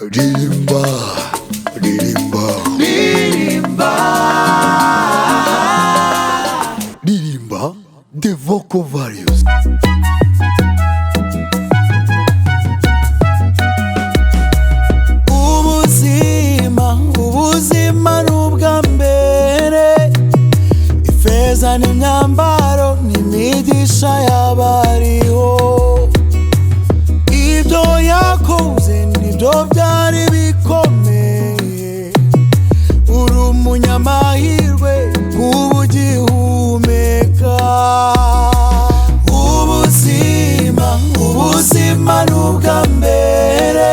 Dilimba, dilimba, Dilimba, dilimba, the vocal values. ubuzima n'ubwa mbere, ifeza n'imyambaro n'imigisha y'abariho. Ibyo yakoze nibyo byari bikomeye, uri umunyamahirwe kuba ugihumeka. Ubuzima n'ubwa mbere,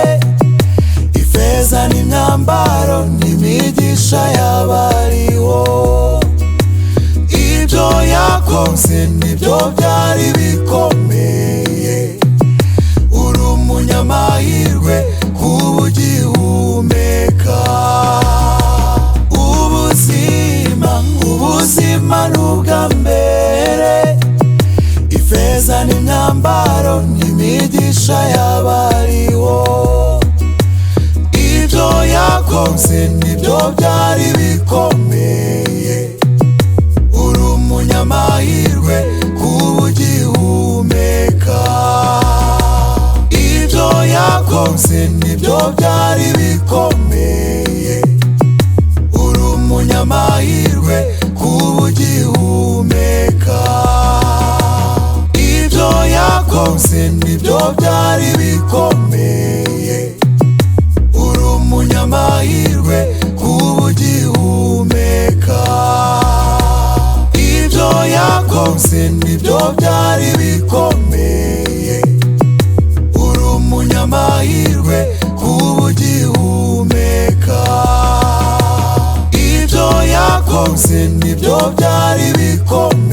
ifeza n'imyambaro n'imigisha y'abariho. Ibyo yakoze nibyo byari bikomeye, uri umunyamahirwe kuba ugihumeka. Ubuzima n'ubwa mbere, ifeza n'imyambaro n'imigisha y'abariho. Ibyo yakoze nibyo byari bikomeye, uri umunyamahirwe kuba ugihumeka. Ibyo yakoze nibyo byari bikomeye, uri umunyamahirwe kuba ugihumeka. Ibyo yakoze nibyo byari bikomeye, uri umunyamahirwe kuba ugihumeka. Ibyo yakoze nibyo byari bikomeye, uri umunyamahirwe kuba ugihumeka. Ibyo yakoze nibyo byari bikomeye.